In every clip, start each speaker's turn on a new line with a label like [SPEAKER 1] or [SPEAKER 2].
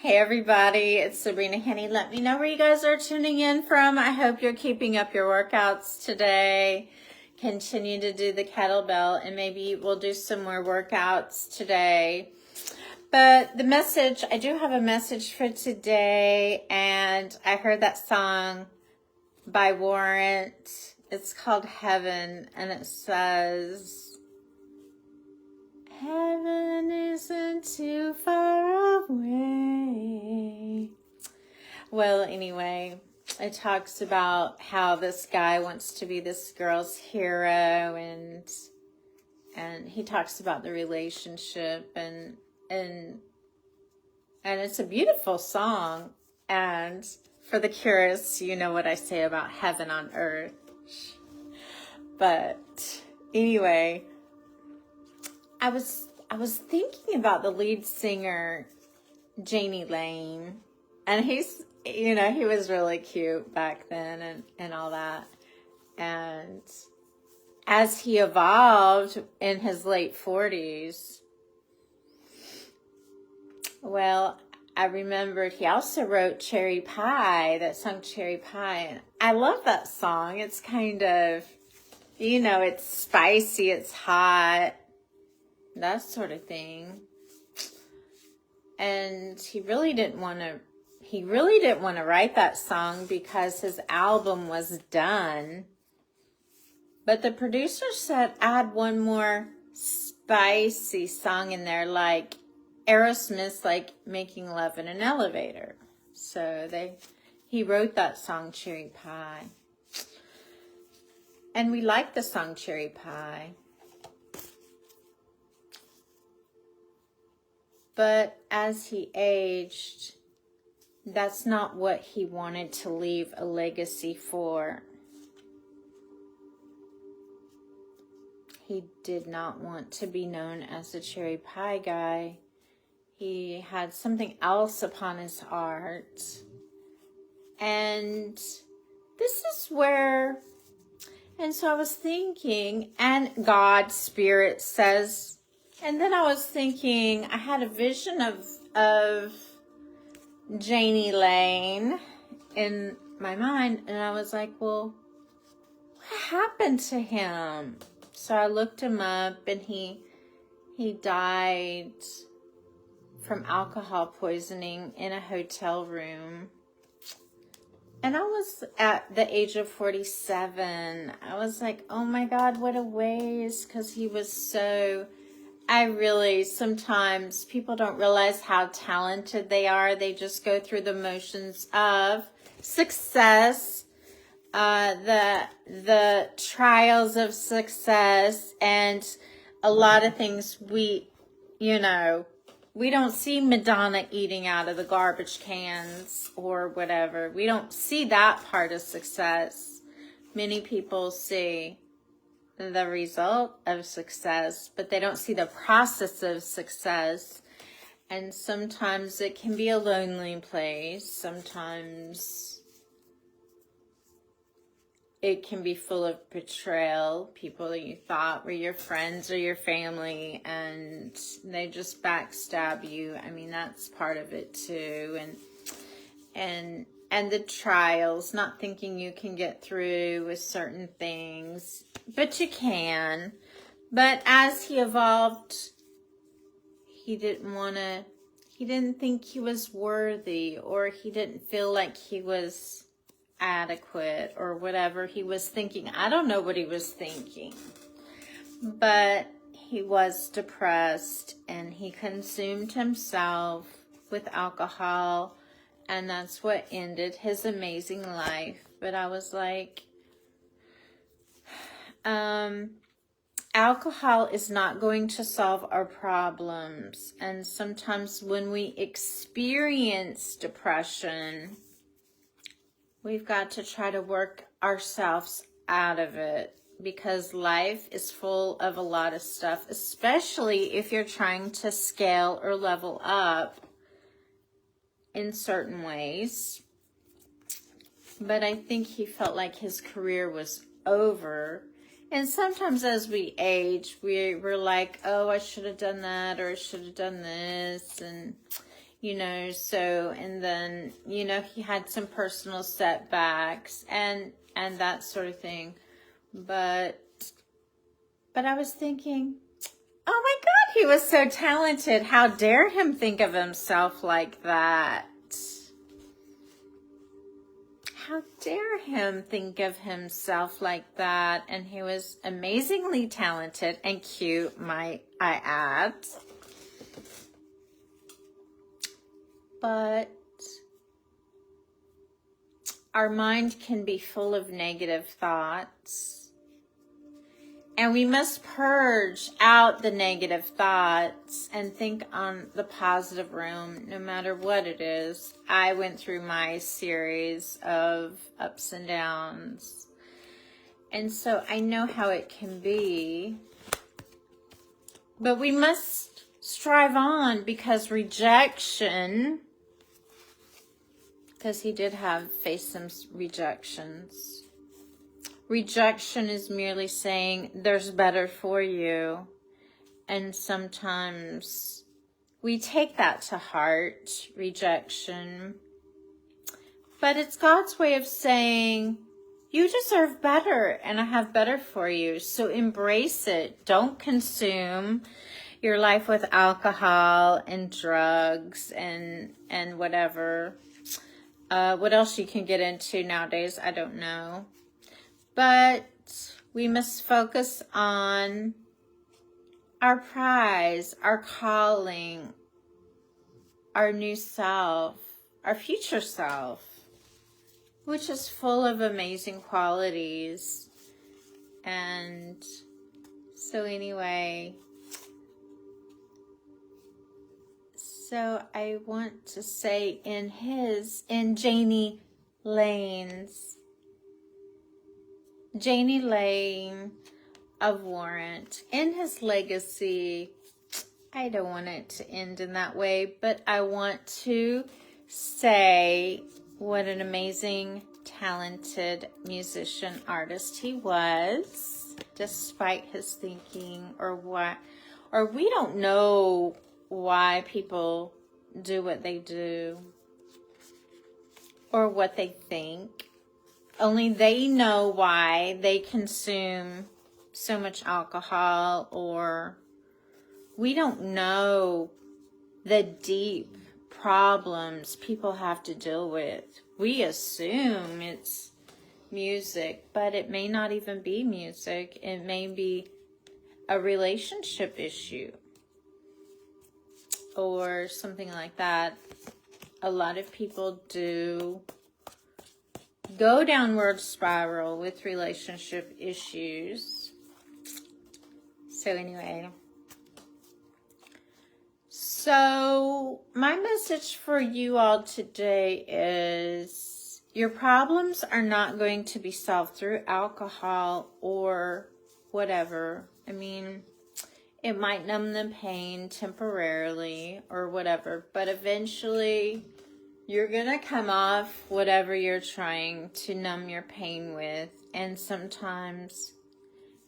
[SPEAKER 1] Hey everybody, it's Sabrina Henny. Let me know where you guys are tuning in from. I hope you're keeping up your workouts today. Continue to do the kettlebell and maybe we'll do some more workouts today. But the message, I do have a message for today, and I heard that song by Warrant. It's called Heaven, and it says, heaven isn't too far away. Well, anyway, it talks about how this guy wants to be this girl's hero, and he talks about the relationship, and it's a beautiful song. And for the curious, you know what I say about heaven on earth. But anyway, I was thinking about the lead singer, Janie Lane, and he's, he was really cute back then and all that. And as he evolved in his late 40s, well, I remembered he also wrote Cherry Pie, that song Cherry Pie. And I love that song. It's kind of, it's spicy, it's hot, that sort of thing. And he really didn't want to write that song because his album was done. But the producer said add one more spicy song in there, like Aerosmith's like Making Love in an Elevator. So he wrote that song Cherry Pie. And we like the song Cherry Pie. But as he aged, that's not what he wanted to leave a legacy for. He did not want to be known as the Cherry Pie guy. He had something else upon his heart. And this is where, and so I was thinking, and God's Spirit says, and then I was thinking, I had a vision of Janie Lane in my mind, and I was like, well, what happened to him? So I looked him up, and he died from alcohol poisoning in a hotel room. And I was at the age of 47. I was like, oh my God, what a waste, because he was so... sometimes people don't realize how talented they are. They just go through the motions of success, the trials of success, and a lot of things we don't see Madonna eating out of the garbage cans or whatever. We don't see that part of success. Many people see the result of success, but they don't see the process of success. And sometimes it can be a lonely place. Sometimes it can be full of betrayal, people that you thought were your friends or your family, and they just backstab you. I mean, that's part of it too. And the trials, not thinking you can get through with certain things, but you can. But as he evolved, he didn't think he was worthy, or he didn't feel like he was adequate, or whatever he was thinking. I don't know what he was thinking, but he was depressed, and he consumed himself with alcohol, and that's what ended his amazing life. But I was like, alcohol is not going to solve our problems. And sometimes when we experience depression, we've got to try to work ourselves out of it, because life is full of a lot of stuff, especially if you're trying to scale or level up in certain ways. But I think he felt like his career was over. And sometimes as we age, we're like, oh, I should have done that, or I should have done this. And so, and then, he had some personal setbacks and that sort of thing. But I was thinking, oh my God, he was so talented. How dare him think of himself like that? How dare him think of himself like that? And he was amazingly talented and cute, might I add. But our mind can be full of negative thoughts. And we must purge out the negative thoughts and think on the positive realm, no matter what it is. I went through my series of ups and downs. And so I know how it can be. But we must strive on, because rejection, because he did face some rejections. Rejection is merely saying there's better for you. And sometimes we take that to heart, rejection. But it's God's way of saying, you deserve better and I have better for you. So embrace it. Don't consume your life with alcohol and drugs and whatever. What else you can get into nowadays, I don't know. But we must focus on our prize, our calling, our new self, our future self, which is full of amazing qualities. And so anyway, so I want to say in Janie Lane of Warrant, in his legacy, I don't want it to end in that way, but I want to say what an amazing, talented musician, artist he was, despite his thinking or we don't know why people do what they do or what they think. Only they know why they consume so much alcohol, or we don't know the deep problems people have to deal with. We assume it's music, but it may not even be music. It may be a relationship issue or something like that. A lot of people do go downward spiral with relationship issues. So anyway, so my message for you all today is your problems are not going to be solved through alcohol or whatever. I mean, it might numb the pain temporarily or whatever, but eventually you're going to come off whatever you're trying to numb your pain with. And sometimes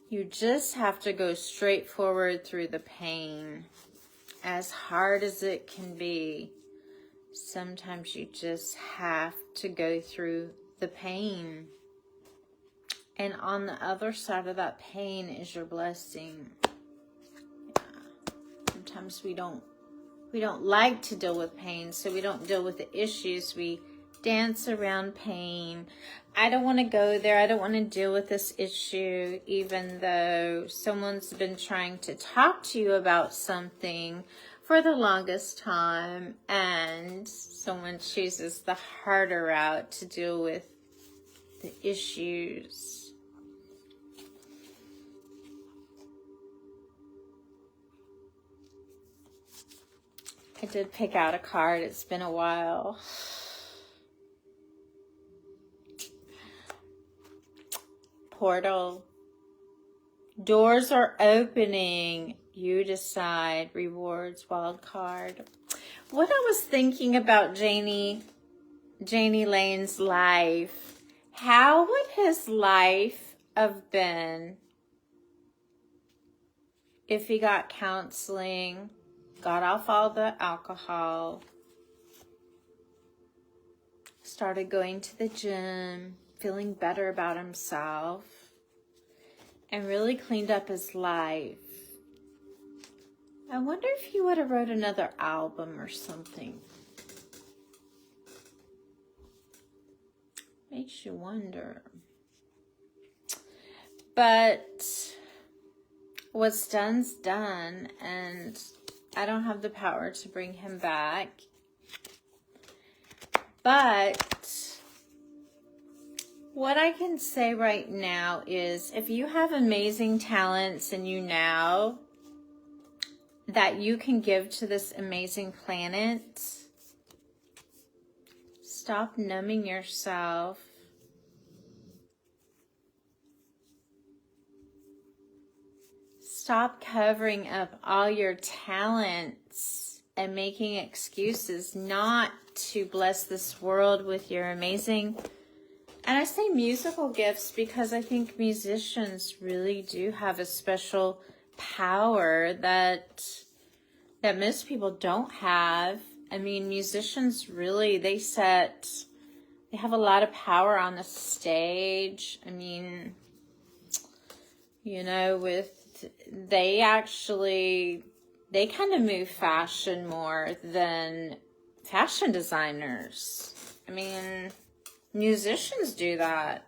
[SPEAKER 1] you just have to go straight forward through the pain. As hard as it can be, sometimes you just have to go through the pain. And on the other side of that pain is your blessing. Yeah. Sometimes we don't like to deal with pain, so we don't deal with the issues. We dance around pain. I don't want to go there. I don't want to deal with this issue, even though someone's been trying to talk to you about something for the longest time, and someone chooses the harder route to deal with the issues. I did pick out a card. It's been a while. Portal. Doors are opening. You decide. Rewards. Wild card. What I was thinking about Janie Lane's life. How would his life have been if he got counseling, got off all the alcohol, started going to the gym, feeling better about himself, and really cleaned up his life. I wonder if he would have wrote another album or something. Makes you wonder. But what's done's done, and I don't have the power to bring him back. But what I can say right now is, if you have amazing talents in you now that you can give to this amazing planet, stop numbing yourself. Stop covering up all your talents and making excuses not to bless this world with your amazing, and I say musical gifts because I think musicians really do have a special power that most people don't have. I mean, musicians really, they have a lot of power on the stage. I mean, you know, they kind of move fashion more than fashion designers. I mean, musicians do that.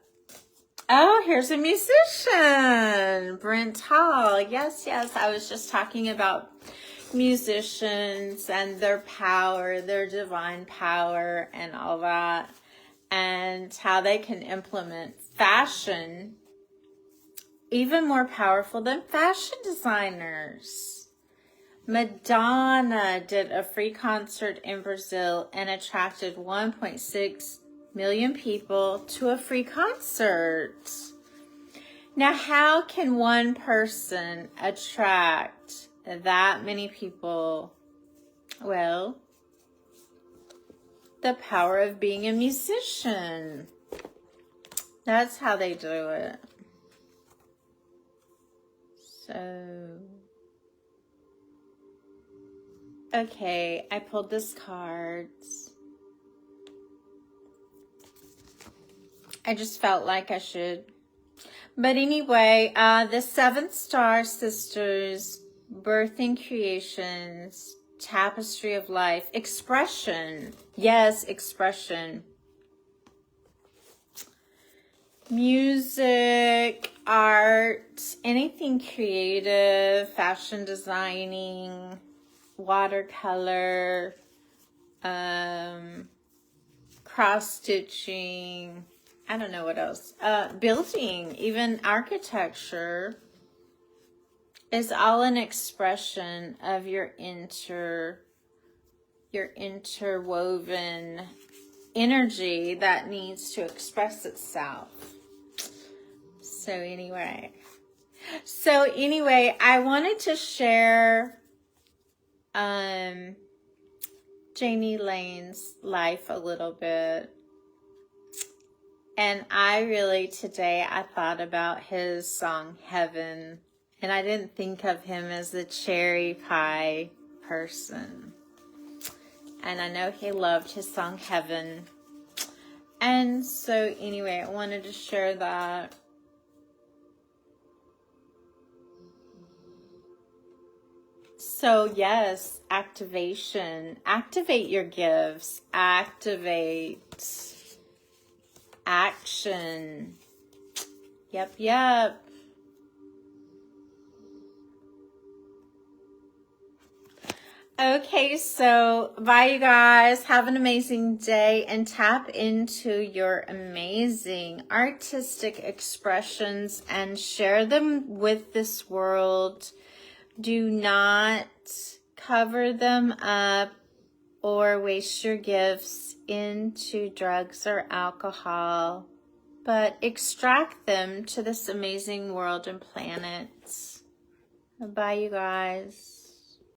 [SPEAKER 1] Oh, here's a musician, Brent Hall. Yes, I was just talking about musicians and their power, their divine power and all that, and how they can implement fashion even more powerful than fashion designers. Madonna did a free concert in Brazil and attracted 1.6 million people to a free concert. Now, how can one person attract that many people? Well, the power of being a musician. That's how they do it. So, okay, I pulled this cards. I just felt like I should. But anyway, the Seventh Star Sisters, Birthing Creations, Tapestry of Life, Expression. Yes, expression. Music, art, anything creative, fashion designing, watercolor, cross-stitching, I don't know what else. Building, even architecture, is all an expression of your interwoven energy that needs to express itself. So anyway, I wanted to share Janie Lane's life a little bit. And today I thought about his song, Heaven. And I didn't think of him as the cherry pie person. And I know he loved his song, Heaven. And so anyway, I wanted to share that. So yes, activation. Activate your gifts. Activate action. Yep. Okay, so bye you guys. Have an amazing day and tap into your amazing artistic expressions and share them with this world. Do not cover them up or waste your gifts into drugs or alcohol, but extract them to this amazing world and planet. Bye you guys.